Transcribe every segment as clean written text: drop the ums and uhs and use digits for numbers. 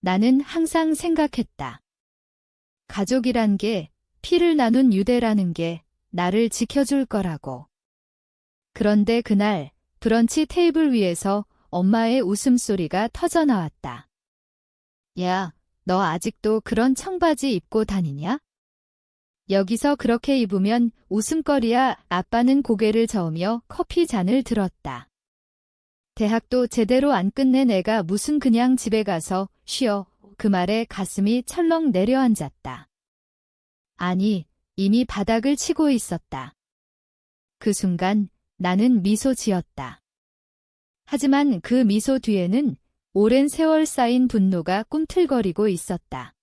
나는 항상 생각했다. 가족이란 게, 피를 나눈 유대라는 게 나를 지켜줄 거라고. 그런데 그날 브런치 테이블 위에서 엄마의 웃음소리가 터져나왔다. 야, 너 아직도 그런 청바지 입고 다니냐? 여기서 그렇게 입으면 웃음거리야. 아빠는 고개를 저으며 커피 잔을 들었다. 대학도 제대로 안 끝낸 애가 무슨 그냥 집에 가서 쉬어. 그 말에 가슴이 철렁 내려앉았다. 아니, 이미 바닥을 치고 있었다. 그 순간 나는 미소 지었다. 하지만 그 미소 뒤에는 오랜 세월 쌓인 분노가 꿈틀거리고 있었다.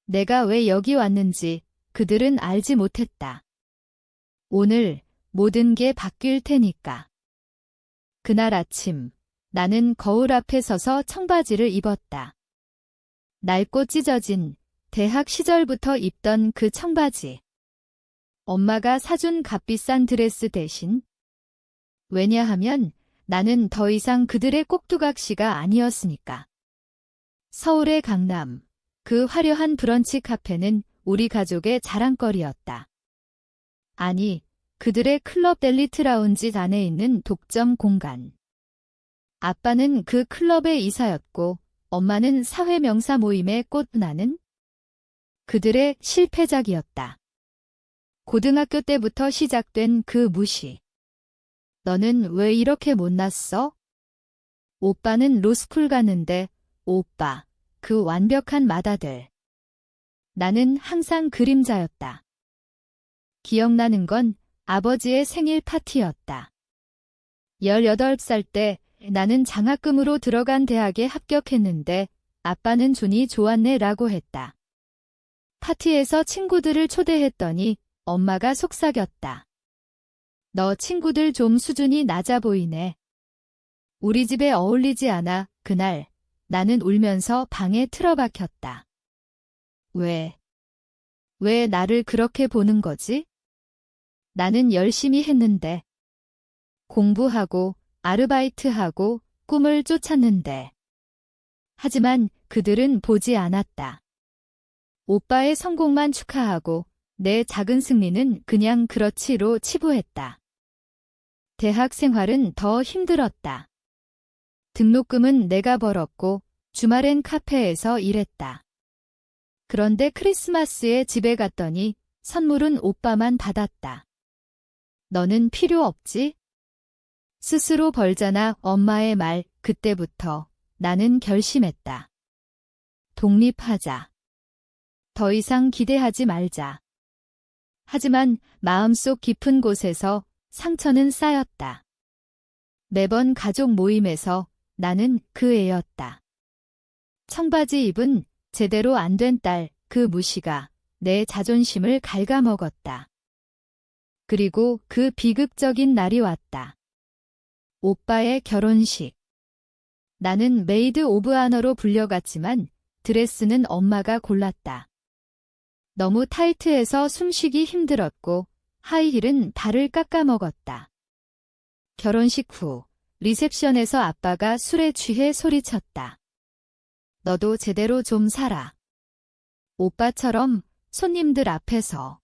내가 왜 여기 왔는지 그들은 알지 못했다. 오늘 모든 게 바뀔 테니까. 그날 아침 나는 거울 앞에 서서 청바지를 입었다. 낡고 찢어진 대학 시절부터 입던 그 청바지. 엄마가 사준 값비싼 드레스 대신. 왜냐하면 나는 더 이상 그들의 꼭두각시가 아니었으니까. 서울의 강남, 그 화려한 브런치 카페는 우리 가족의 자랑거리였다. 아니, 그들의 클럽 엘리트 라운지 안에 있는 독점 공간. 아빠는 그 클럽의 이사였고 엄마는 사회 명사 모임의 꽃나는 그들의 실패작이었다. 고등학교 때부터 시작된 그 무시. 너는 왜 이렇게 못났어? 오빠는 로스쿨 갔는데 오빠, 그 완벽한 맏아들. 나는 항상 그림자였다. 기억나는 건 아버지의 생일 파티였다. 18살 때 나는 장학금으로 들어간 대학에 합격했는데 아빠는 준이 좋았네 라고 했다. 파티에서 친구들을 초대했더니 엄마가 속삭였다. 너 친구들 좀 수준이 낮아 보이네. 우리 집에 어울리지 않아. 그날 나는 울면서 방에 틀어박혔다. 왜 나를 그렇게 보는 거지? 나는 열심히 했는데. 공부하고 아르바이트하고 꿈을 쫓았는데. 하지만 그들은 보지 않았다. 오빠의 성공만 축하하고 내 작은 승리는 그냥 그렇지로 치부했다. 대학 생활은 더 힘들었다. 등록금은 내가 벌었고 주말엔 카페에서 일했다. 그런데 크리스마스에 집에 갔더니 선물은 오빠만 받았다. 너는 필요 없지? 스스로 벌잖아. 엄마의 말. 그때부터 나는 결심했다. 독립하자. 더 이상 기대하지 말자. 하지만 마음속 깊은 곳에서 상처는 쌓였다. 매번 가족 모임에서 나는 그 애였다. 청바지 입은 제대로 안 된 딸, 그 무시가 내 자존심을 갉아먹었다. 그리고 그 비극적인 날이 왔다. 오빠의 결혼식. 나는 메이드 오브 아너로 불려갔지만 드레스는 엄마가 골랐다. 너무 타이트해서 숨쉬기 힘들었고 하이힐은 발을 깎아먹었다. 결혼식 후 리셉션에서 아빠가 술에 취해 소리쳤다. 너도 제대로 좀 살아. 오빠처럼 손님들 앞에서.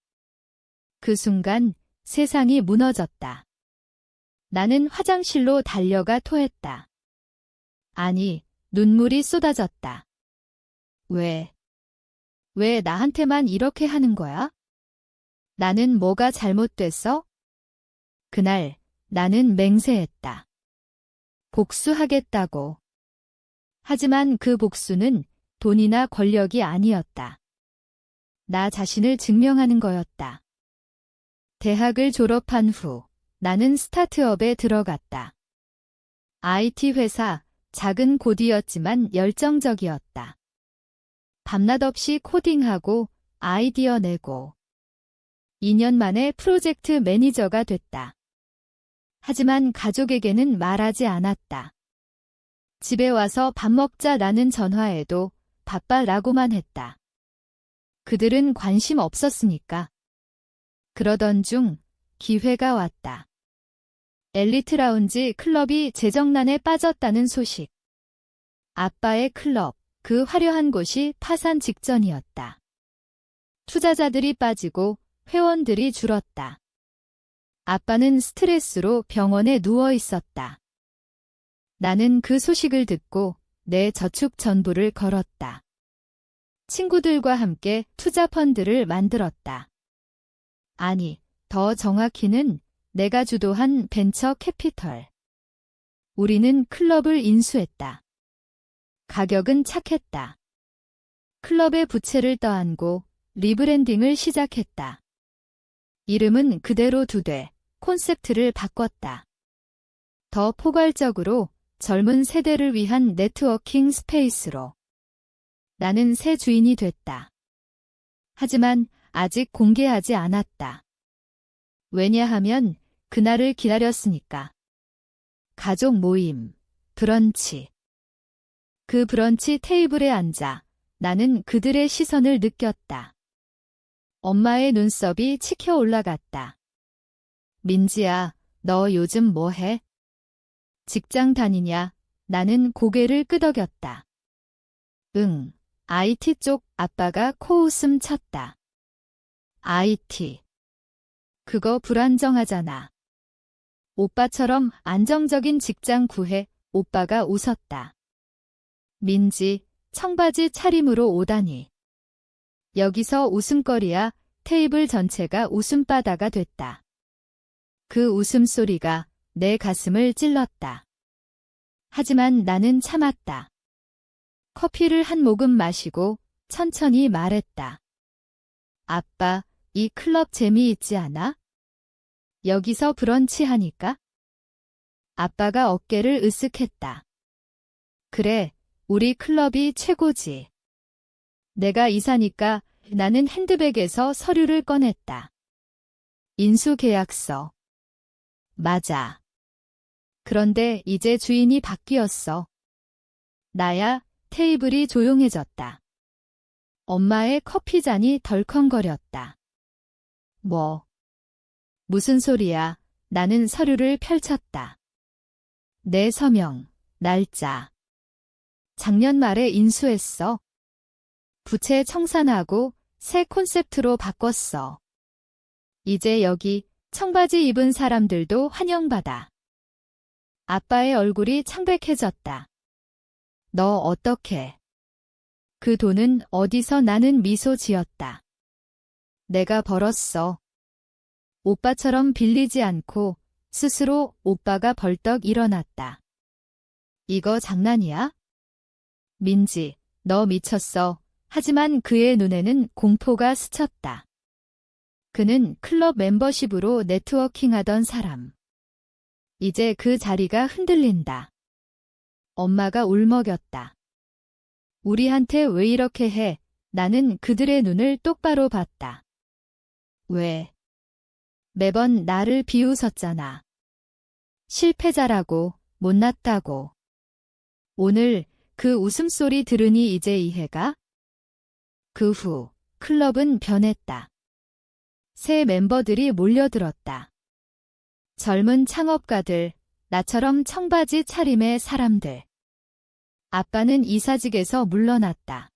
그 순간 세상이 무너졌다. 나는 화장실로 달려가 토했다. 아니, 눈물이 쏟아졌다. 왜 나한테만 이렇게 하는 거야? 나는 뭐가 잘못됐어? 그날 나는 맹세했다. 복수하겠다고. 하지만 그 복수는 돈이나 권력이 아니었다. 나 자신을 증명하는 거였다. 대학을 졸업한 후 나는 스타트업에 들어갔다. IT 회사, 작은 곳이었지만 열정적이었다. 밤낮 없이 코딩하고 아이디어 내고 2년 만에 프로젝트 매니저가 됐다. 하지만 가족에게는 말하지 않았다. 집에 와서 밥 먹자라는 전화에도 바빠라고만 했다. 그들은 관심 없었으니까. 그러던 중 기회가 왔다. 엘리트 라운지 클럽이 재정난에 빠졌다는 소식. 아빠의 클럽, 그 화려한 곳이 파산 직전이었다. 투자자들이 빠지고 회원들이 줄었다. 아빠는 스트레스로 병원에 누워 있었다. 나는 그 소식을 듣고 내 저축 전부를 걸었다. 친구들과 함께 투자 펀드를 만들었다. 아니, 더 정확히는 내가 주도한 벤처 캐피털. 우리는 클럽을 인수했다. 가격은 착했다. 클럽의 부채를 떠안고 리브랜딩을 시작했다. 이름은 그대로 두되 콘셉트를 바꿨다. 더 포괄적으로 젊은 세대를 위한 네트워킹 스페이스로. 나는 새 주인이 됐다. 하지만 아직 공개하지 않았다. 왜냐하면 그날을 기다렸으니까. 가족 모임, 브런치. 그 브런치 테이블에 앉아 나는 그들의 시선을 느꼈다. 엄마의 눈썹이 치켜 올라갔다. 민지야, 너 요즘 뭐 해? 직장 다니냐? 나는 고개를 끄덕였다. 응, IT 쪽. 아빠가 코웃음 쳤다. IT. 그거 불안정하잖아. 오빠처럼 안정적인 직장 구해. 오빠가 웃었다. 민지, 청바지 차림으로 오다니. 여기서 웃음거리야. 테이블 전체가 웃음바다가 됐다. 그 웃음소리가 내 가슴을 찔렀다. 하지만 나는 참았다. 커피를 한 모금 마시고 천천히 말했다. 아빠, 이 클럽 재미있지 않아? 여기서 브런치 하니까? 아빠가 어깨를 으쓱했다. 그래, 우리 클럽이 최고지. 내가 이사니까 나는 핸드백에서 서류를 꺼냈다. 인수계약서. 맞아. 그런데 이제 주인이 바뀌었어. 나야. 테이블이 조용해졌다. 엄마의 커피잔이 덜컹거렸다. 뭐? 무슨 소리야? 나는 서류를 펼쳤다. 내 서명, 날짜. 작년 말에 인수했어. 부채 청산하고 새 콘셉트로 바꿨어. 이제 여기 청바지 입은 사람들도 환영받아. 아빠의 얼굴이 창백해졌다. 너 어떡해? 그 돈은 어디서? 나는 미소 지었다. 내가 벌었어. 오빠처럼 빌리지 않고 스스로. 오빠가 벌떡 일어났다. 이거 장난이야? 민지, 너 미쳤어. 하지만 그의 눈에는 공포가 스쳤다. 그는 클럽 멤버십으로 네트워킹하던 사람. 이제 그 자리가 흔들린다. 엄마가 울먹였다. 우리한테 왜 이렇게 해? 나는 그들의 눈을 똑바로 봤다. 왜? 매번 나를 비웃었잖아. 실패자라고, 못났다고. 오늘 그 웃음소리 들으니 이제 이해가? 그 후 클럽은 변했다. 새 멤버들이 몰려들었다. 젊은 창업가들, 나처럼 청바지 차림의 사람들. 아빠는 이사직에서 물러났다.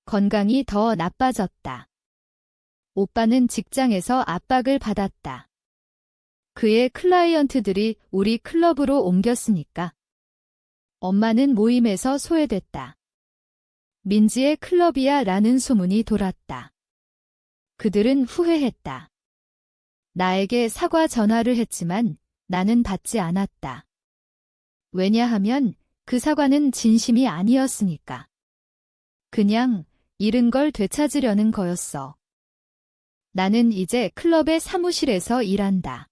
건강이 더 나빠졌다. 오빠는 직장에서 압박을 받았다. 그의 클라이언트들이 우리 클럽으로 옮겼으니까. 엄마는 모임에서 소외됐다. 민지의 클럽이야 라는 소문이 돌았다. 그들은 후회했다. 나에게 사과 전화를 했지만 나는 받지 않았다. 왜냐하면 그 사과는 진심이 아니었으니까. 그냥 잃은 걸 되찾으려는 거였어. 나는 이제 클럽의 사무실에서 일한다.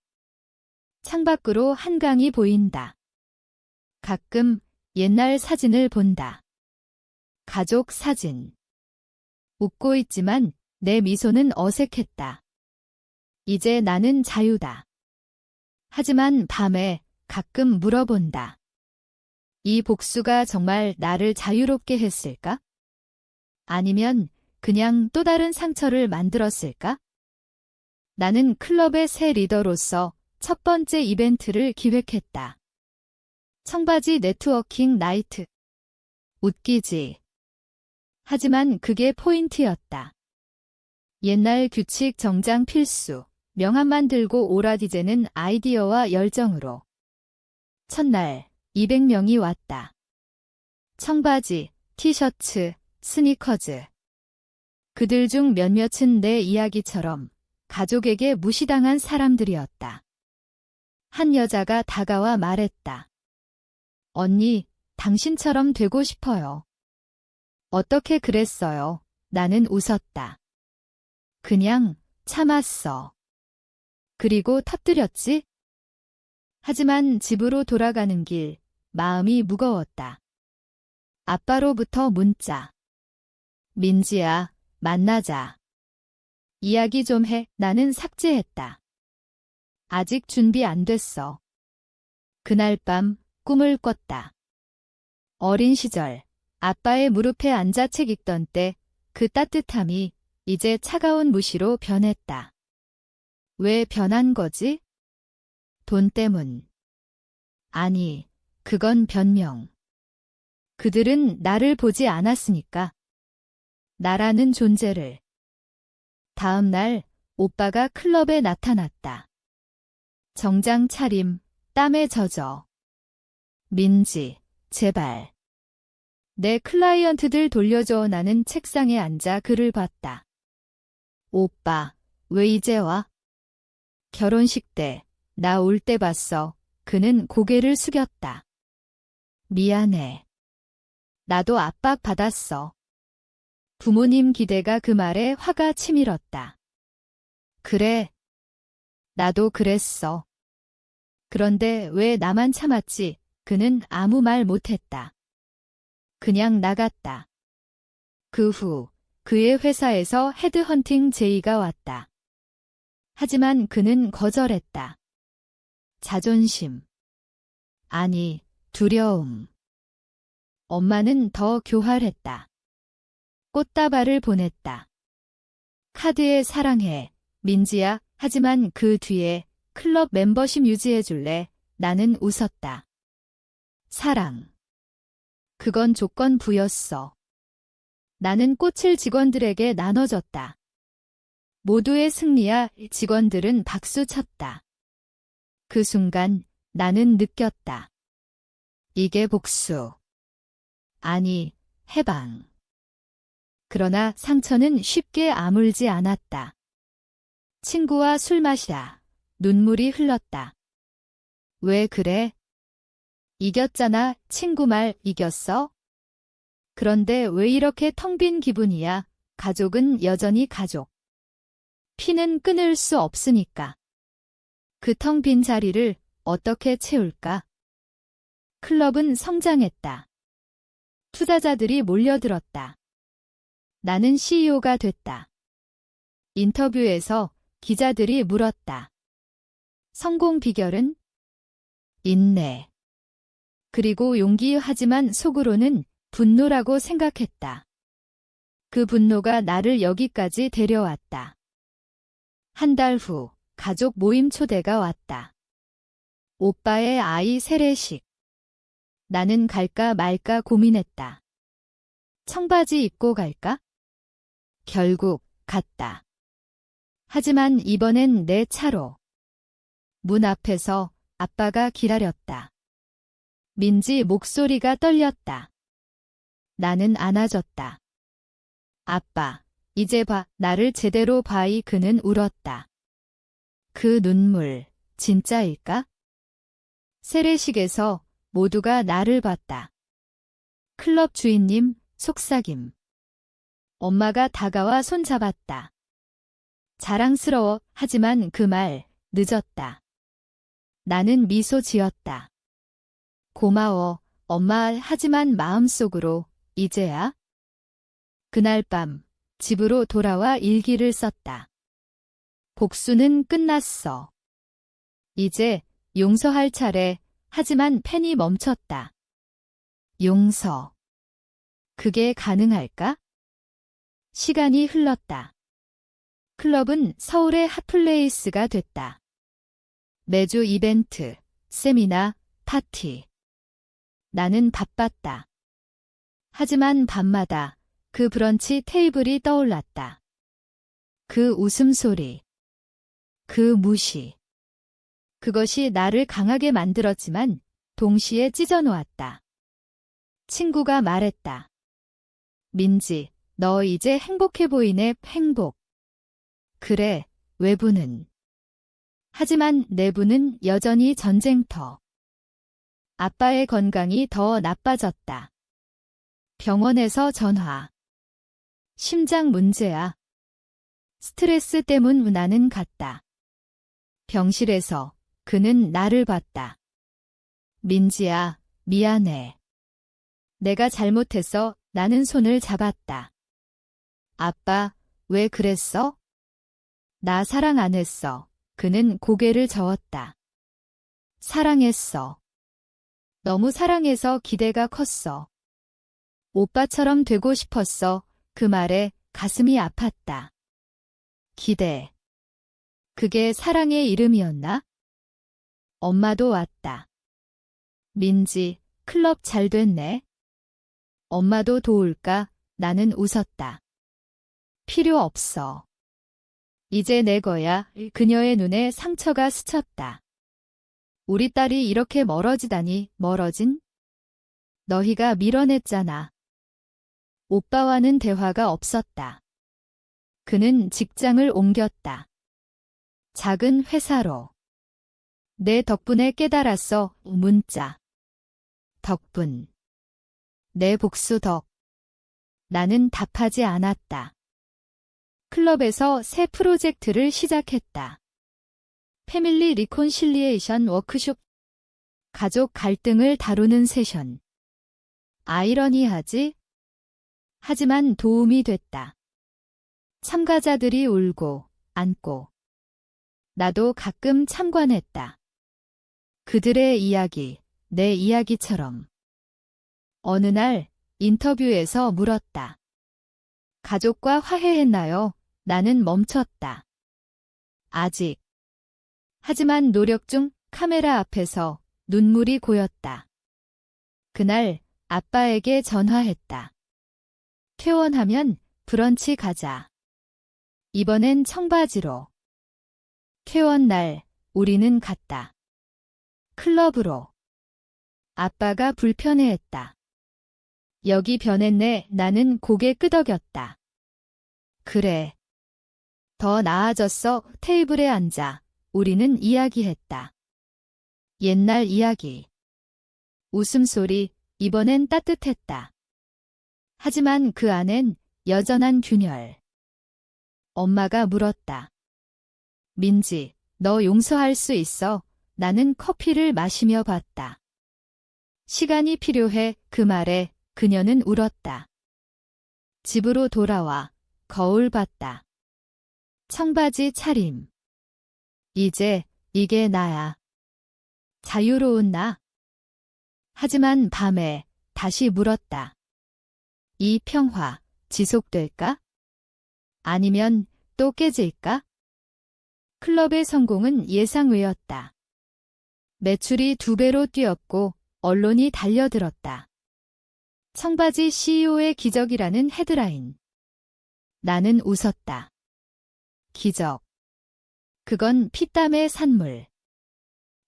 창밖으로 한강이 보인다. 가끔 옛날 사진을 본다. 가족 사진. 웃고 있지만 내 미소는 어색했다. 이제 나는 자유다. 하지만 밤에 가끔 물어본다. 이 복수가 정말 나를 자유롭게 했을까? 아니면 그냥 또 다른 상처를 만들었을까? 나는 클럽의 새 리더로서 첫 번째 이벤트를 기획했다. 청바지 네트워킹 나이트. 웃기지. 하지만 그게 포인트였다. 옛날 규칙 정장 필수, 명함만 들고 오라디제는 아이디어와 열정으로. 첫날 200명이 왔다. 청바지, 티셔츠, 스니커즈. 그들 중 몇몇은 내 이야기처럼 가족에게 무시당한 사람들이었다. 한 여자가 다가와 말했다. 언니, 당신처럼 되고 싶어요. 어떻게 그랬어요? 나는 웃었다. 그냥 참았어. 그리고 터뜨렸지? 하지만 집으로 돌아가는 길, 마음이 무거웠다. 아빠로부터 문자. 민지야, 만나자. 이야기 좀 해. 나는 삭제했다. 아직 준비 안 됐어. 그날 밤 꿈을 꿨다. 어린 시절, 아빠의 무릎에 앉아 책 읽던 때 그 따뜻함이 이제 차가운 무시로 변했다. 왜 변한 거지? 돈 때문. 아니, 그건 변명. 그들은 나를 보지 않았으니까. 나라는 존재를. 다음 날 오빠가 클럽에 나타났다. 정장 차림, 땀에 젖어. 민지, 제발. 내 클라이언트들 돌려줘. 나는 책상에 앉아 글을 봤다. 오빠, 왜 이제 와? 결혼식 때, 나 올 때 봤어. 그는 고개를 숙였다. 미안해. 나도 압박받았어. 부모님 기대가 그 말에 화가 치밀었다. 그래. 나도 그랬어. 그런데 왜 나만 참았지? 그는 아무 말 못했다. 그냥 나갔다. 그 후 그의 회사에서 헤드헌팅 제의가 왔다. 하지만 그는 거절했다. 자존심. 아니, 두려움. 엄마는 더 교활했다. 꽃다발을 보냈다. 카드에 사랑해, 민지야. 하지만 그 뒤에 클럽 멤버십 유지해줄래? 나는 웃었다. 사랑. 그건 조건부였어. 나는 꽃을 직원들에게 나눠줬다. 모두의 승리야. 직원들은 박수 쳤다. 그 순간 나는 느꼈다. 이게 복수. 아니, 해방. 그러나 상처는 쉽게 아물지 않았다. 친구와 술 마시다. 눈물이 흘렀다. 왜 그래? 이겼잖아. 친구 말 이겼어? 그런데 왜 이렇게 텅 빈 기분이야? 가족은 여전히 가족. 피는 끊을 수 없으니까. 그 텅 빈 자리를 어떻게 채울까? 클럽은 성장했다. 투자자들이 몰려들었다. 나는 CEO가 됐다. 인터뷰에서 기자들이 물었다. 성공 비결은? 인내. 그리고 용기. 하지만 속으로는 분노라고 생각했다. 그 분노가 나를 여기까지 데려왔다. 한 달 후 가족 모임 초대가 왔다. 오빠의 아이 세례식. 나는 갈까 말까 고민했다. 청바지 입고 갈까? 결국 갔다. 하지만 이번엔 내 차로. 문 앞에서 아빠가 기다렸다. 민지 목소리가 떨렸다. 나는 안아줬다. 아빠, 이제 봐. 나를 제대로 봐이. 그는 울었다. 그 눈물, 진짜일까? 세례식에서 모두가 나를 봤다. 클럽 주인님, 속삭임. 엄마가 다가와 손잡았다. 자랑스러워. 하지만 그 말, 늦었다. 나는 미소 지었다. 고마워, 엄마. 하지만 마음속으로, 이제야? 그날 밤, 집으로 돌아와 일기를 썼다. 복수는 끝났어. 이제 용서할 차례. 하지만 펜이 멈췄다. 용서. 그게 가능할까? 시간이 흘렀다. 클럽은 서울의 핫플레이스가 됐다. 매주 이벤트, 세미나, 파티. 나는 바빴다. 하지만 밤마다 그 브런치 테이블이 떠올랐다. 그 웃음소리. 그 무시. 그것이 나를 강하게 만들었지만 동시에 찢어놓았다. 친구가 말했다. 민지, 너 이제 행복해 보이네, 행복. 그래, 외부는. 하지만 내부는 여전히 전쟁터. 아빠의 건강이 더 나빠졌다. 병원에서 전화. 심장 문제야. 스트레스 때문 나는 갔다. 병실에서 그는 나를 봤다. 민지야, 미안해. 내가 잘못했어. 나는 손을 잡았다. 아빠, 왜 그랬어? 나 사랑 안 했어. 그는 고개를 저었다. 사랑했어. 너무 사랑해서 기대가 컸어. 오빠처럼 되고 싶었어. 그 말에 가슴이 아팠다. 기대. 그게 사랑의 이름이었나? 엄마도 왔다. 민지, 클럽 잘 됐네. 엄마도 도울까? 나는 웃었다. 필요 없어. 이제 내 거야. 그녀의 눈에 상처가 스쳤다. 우리 딸이 이렇게 멀어지다니, 멀어진? 너희가 밀어냈잖아. 오빠와는 대화가 없었다. 그는 직장을 옮겼다. 작은 회사로. 내 덕분에 깨달았어. 문자. 덕분. 내 복수 덕. 나는 답하지 않았다. 클럽에서 새 프로젝트를 시작했다. 패밀리 리콘실리에이션 워크숍. 가족 갈등을 다루는 세션. 아이러니하지? 하지만 도움이 됐다. 참가자들이 울고, 안고. 나도 가끔 참관했다. 그들의 이야기, 내 이야기처럼. 어느 날 인터뷰에서 물었다. 가족과 화해했나요? 나는 멈췄다. 아직. 하지만 노력 중 카메라 앞에서 눈물이 고였다. 그날 아빠에게 전화했다. 퇴원하면 브런치 가자. 이번엔 청바지로. 퇴원 날 우리는 갔다. 클럽으로. 아빠가 불편해했다. 여기 변했네. 나는 고개 끄덕였다. 그래. 더 나아졌어. 테이블에 앉아. 우리는 이야기했다. 옛날 이야기. 웃음소리. 이번엔 따뜻했다. 하지만 그 안엔 여전한 균열. 엄마가 물었다. 민지, 너 용서할 수 있어? 나는 커피를 마시며 봤다. 시간이 필요해. 그 말에 그녀는 울었다. 집으로 돌아와 거울 봤다. 청바지 차림. 이제 이게 나야. 자유로운 나. 하지만 밤에 다시 물었다. 이 평화 지속될까? 아니면 또 깨질까? 클럽의 성공은 예상외였다. 매출이 2배로 뛰었고 언론이 달려들었다. 청바지 CEO의 기적이라는 헤드라인. 나는 웃었다. 기적. 그건 피땀의 산물.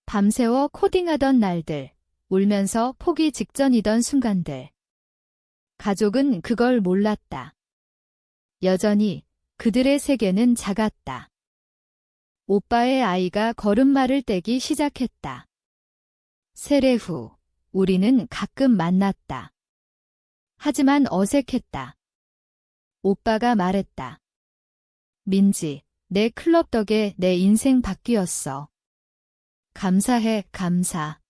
밤새워 코딩하던 날들, 울면서 포기 직전이던 순간들. 가족은 그걸 몰랐다. 여전히 그들의 세계는 작았다. 오빠의 아이가 걸음마를 떼기 시작했다. 세례 후 우리는 가끔 만났다. 하지만 어색했다. 오빠가 말했다. 민지, 내 클럽 덕에 내 인생 바뀌었어. 감사해, 감사.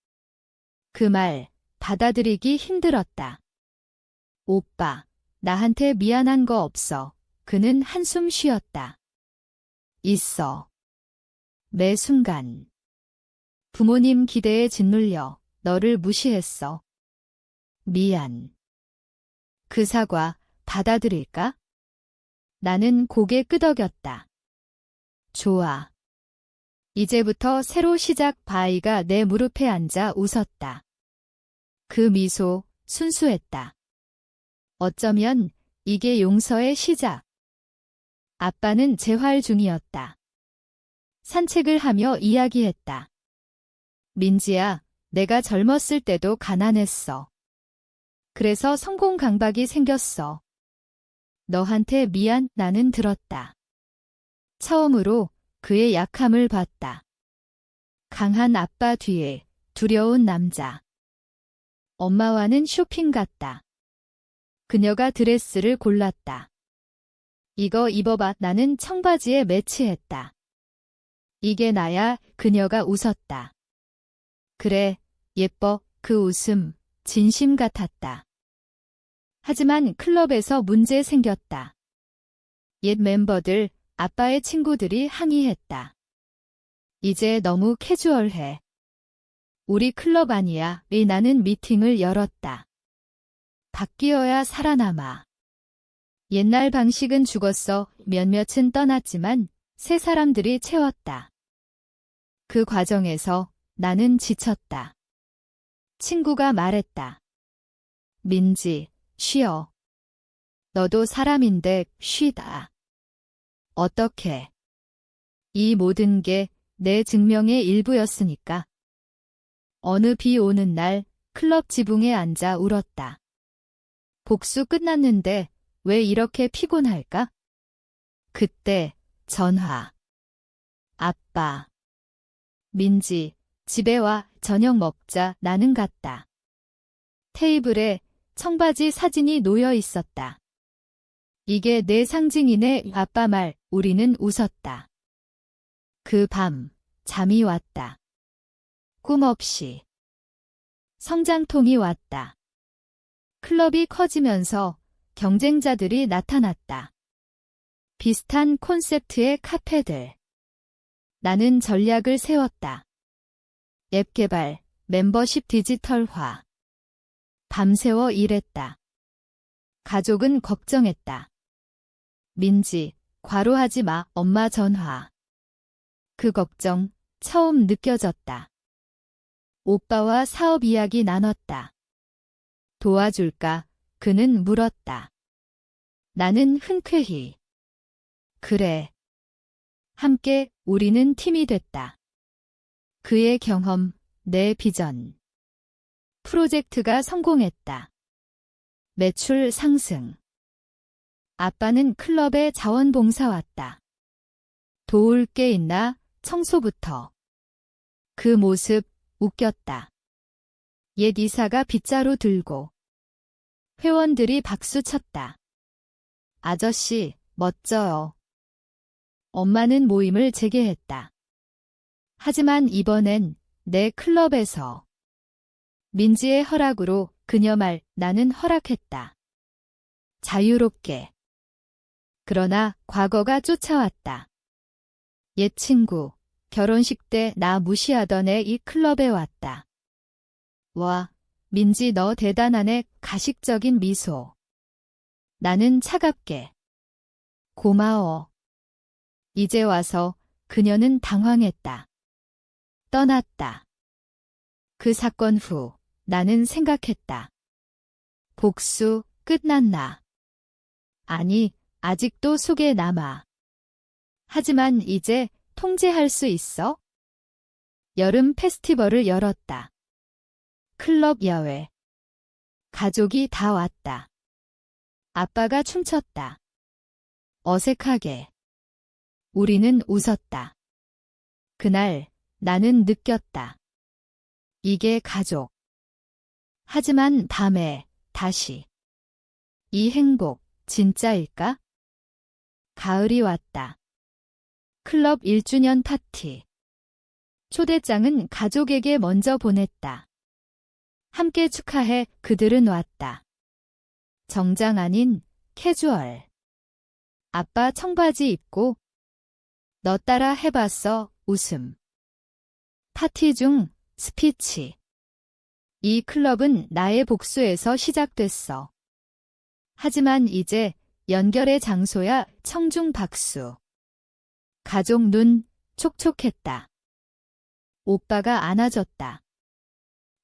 그 말 받아들이기 힘들었다. 오빠, 나한테 미안한 거 없어. 그는 한숨 쉬었다. 있어. 매 순간. 부모님 기대에 짓눌려 너를 무시했어. 미안. 그 사과 받아들일까? 나는 고개 끄덕였다. 좋아. 이제부터 새로 시작. 바이가 내 무릎에 앉아 웃었다. 그 미소 순수했다. 어쩌면 이게 용서의 시작. 아빠는 재활 중이었다. 산책을 하며 이야기했다. 민지야, 내가 젊었을 때도 가난했어. 그래서 성공 강박이 생겼어. 너한테 미안, 나는 들었다. 처음으로 그의 약함을 봤다. 강한 아빠 뒤에 두려운 남자. 엄마와는 쇼핑 갔다. 그녀가 드레스를 골랐다. 이거 입어봐. 나는 청바지에 매치했다. 이게 나야. 그녀가 웃었다. 그래, 예뻐. 그 웃음, 진심 같았다. 하지만 클럽에서 문제 생겼다. 옛 멤버들, 아빠의 친구들이 항의했다. 이제 너무 캐주얼해. 우리 클럽 아니야. 나는 미팅을 열었다. 바뀌어야 살아남아. 옛날 방식은 죽었어. 몇몇은 떠났지만 새 사람들이 채웠다. 그 과정에서 나는 지쳤다. 친구가 말했다. 민지, 쉬어. 너도 사람인데 쉬다. 어떻게? 이 모든 게 내 증명의 일부였으니까. 어느 비 오는 날 클럽 지붕에 앉아 울었다. 복수 끝났는데 왜 이렇게 피곤할까? 그때 전화. 아빠. 민지, 집에 와. 저녁 먹자. 나는 갔다. 테이블에 청바지 사진이 놓여 있었다. 이게 내 상징이네. 아빠 말. 우리는 웃었다. 그 밤 잠이 왔다. 꿈 없이. 성장통이 왔다. 클럽이 커지면서 경쟁자들이 나타났다. 비슷한 콘셉트의 카페들. 나는 전략을 세웠다. 앱 개발, 멤버십 디지털화. 밤새워 일했다. 가족은 걱정했다. 민지, 과로하지 마. 엄마 전화. 그 걱정 처음 느껴졌다. 오빠와 사업 이야기 나눴다. 도와줄까? 그는 물었다. 나는 흔쾌히. 그래. 함께 우리는 팀이 됐다. 그의 경험, 내 비전. 프로젝트가 성공했다. 매출 상승. 아빠는 클럽에 자원봉사 왔다. 도울 게 있나? 청소부터. 그 모습 웃겼다. 옛 이사가 빗자루 들고. 회원들이 박수 쳤다. 아저씨, 멋져요. 엄마는 모임을 재개했다. 하지만 이번엔 내 클럽에서. 민지의 허락으로 그녀 말 나는 허락했다. 자유롭게. 그러나 과거가 쫓아왔다. 옛 친구, 결혼식 때 나 무시하던 애 이 클럽에 왔다. 와, 민지 너 대단하네. 가식적인 미소. 나는 차갑게. 고마워. 이제 와서 그녀는 당황했다. 떠났다. 그 사건 후 나는 생각했다. 복수 끝났나? 아니, 아직도 속에 남아. 하지만 이제 통제할 수 있어? 여름 페스티벌을 열었다. 클럽 야외. 가족이 다 왔다. 아빠가 춤췄다. 어색하게. 우리는 웃었다. 그날 나는 느꼈다. 이게 가족. 하지만 밤에 다시. 이 행복 진짜일까? 가을이 왔다. 클럽 1주년 파티. 초대장은 가족에게 먼저 보냈다. 함께 축하해. 그들은 왔다. 정장 아닌 캐주얼. 아빠 청바지 입고. 너 따라 해봤어. 웃음. 파티 중 스피치. 이 클럽은 나의 복수에서 시작됐어. 하지만 이제 연결의 장소야. 청중 박수. 가족 눈 촉촉했다. 오빠가 안아줬다.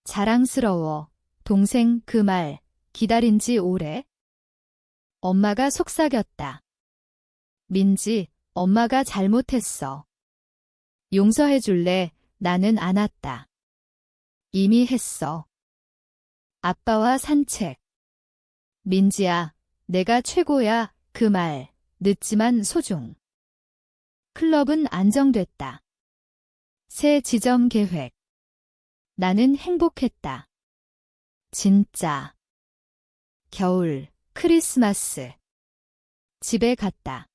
자랑스러워. 동생 그 말 기다린 지 오래? 엄마가 속삭였다. 민지, 엄마가 잘못했어. 용서해 줄래? 나는 안 왔다. 이미 했어. 아빠와 산책. 민지야, 내가 최고야. 그 말, 늦지만 소중. 클럽은 안정됐다. 새 지점 계획. 나는 행복했다. 진짜. 겨울, 크리스마스. 집에 갔다.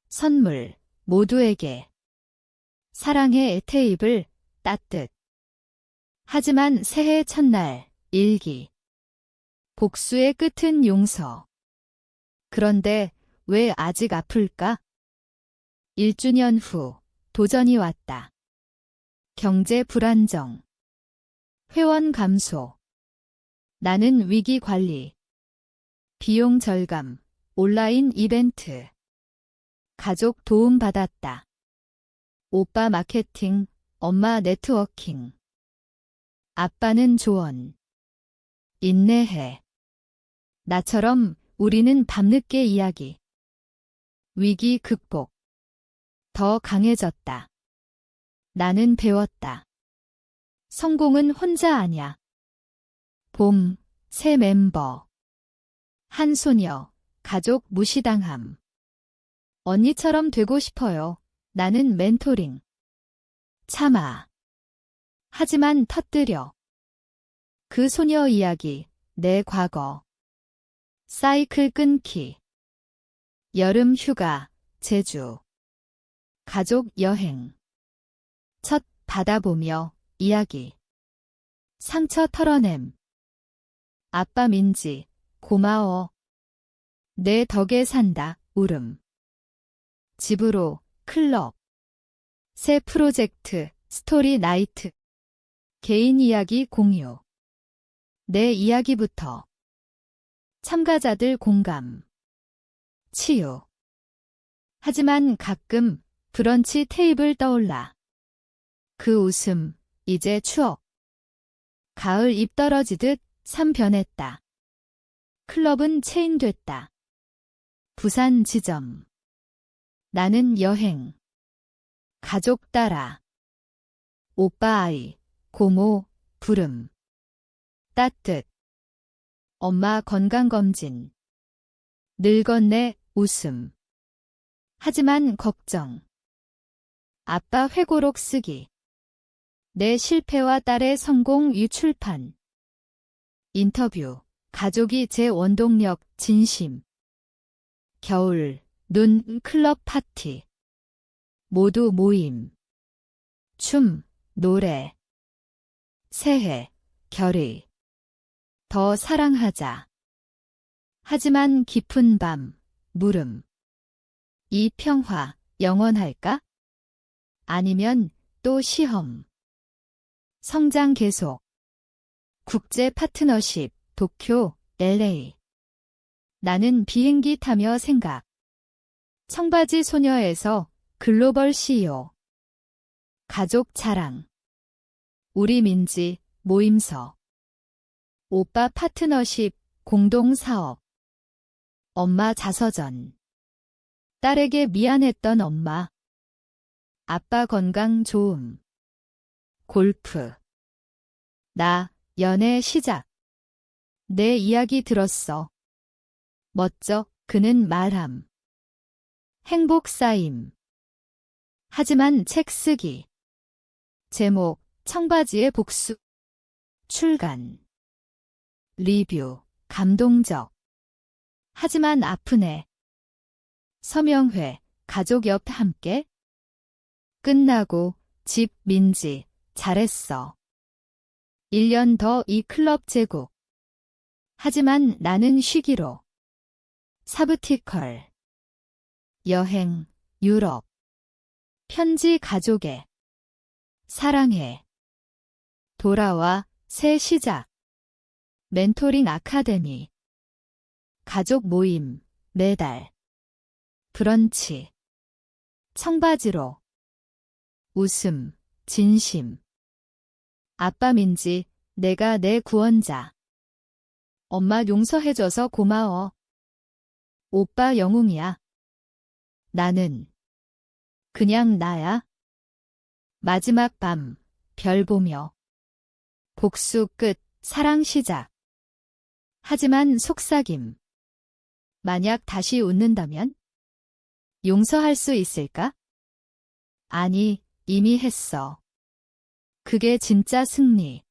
선물, 모두에게. 사랑의 테이블, 따뜻. 하지만 새해 첫날, 일기. 복수의 끝은 용서. 그런데 왜 아직 아플까? 1주년 후, 도전이 왔다. 경제 불안정. 회원 감소. 나는 위기 관리. 비용 절감. 온라인 이벤트. 가족 도움 받았다. 오빠 마케팅, 엄마 네트워킹. 아빠는 조언. 인내해. 나처럼 우리는 밤늦게 이야기. 위기 극복. 더 강해졌다. 나는 배웠다. 성공은 혼자 아냐. 봄, 새 멤버. 한 소녀, 가족 무시당함. 언니처럼 되고 싶어요. 나는 멘토링. 참아. 하지만 터뜨려. 그 소녀 이야기, 내 과거. 사이클 끊기. 여름 휴가, 제주. 가족 여행. 첫 바다 보며 이야기. 상처 털어냄. 아빠 민지, 고마워. 내 덕에 산다, 울음. 집으로, 클럽. 새 프로젝트, 스토리 나이트. 개인 이야기 공유. 내 이야기부터. 참가자들 공감. 치유. 하지만 가끔 브런치 테이블 떠올라. 그 웃음, 이제 추억. 가을 잎 떨어지듯 삶 변했다. 클럽은 체인됐다. 부산 지점. 나는 여행. 가족 따라. 오빠 아이, 고모, 부름. 따뜻. 엄마 건강검진. 늙었네, 웃음. 하지만 걱정. 아빠 회고록 쓰기. 내 실패와 딸의 성공 유출판. 인터뷰. 가족이 제 원동력, 진심. 겨울, 눈, 클럽 파티. 모두 모임. 춤, 노래. 새해, 결의. 더 사랑하자. 하지만 깊은 밤, 물음. 이 평화, 영원할까? 아니면 또 시험. 성장 계속. 국제 파트너십, 도쿄, LA. 나는 비행기 타며 생각. 청바지 소녀에서 글로벌 CEO. 가족 자랑. 우리 민지, 모임서. 오빠 파트너십, 공동사업. 엄마 자서전. 딸에게 미안했던 엄마. 아빠 건강 좋음. 골프. 나, 연애 시작. 내 이야기 들었어. 멋져, 그는 말함. 행복 쌓임. 하지만 책 쓰기. 제목, 청바지의 복수. 출간. 리뷰, 감동적. 하지만 아프네. 서명회, 가족 옆 함께. 끝나고, 집, 민지, 잘했어. 1년 더 이 클럽 제국. 하지만 나는 쉬기로. 사브티컬. 여행, 유럽. 편지 가족에. 사랑해. 돌아와, 새 시작. 멘토링 아카데미. 가족 모임, 매달. 브런치. 청바지로. 웃음, 진심. 아빠 민지, 내가 내 구원자. 엄마 용서해줘서 고마워. 오빠 영웅이야. 나는 그냥 나야. 마지막 밤, 별 보며. 복수 끝, 사랑 시작. 하지만 속삭임. 만약 다시 웃는다면? 용서할 수 있을까? 아니, 이미 했어. 그게 진짜 승리.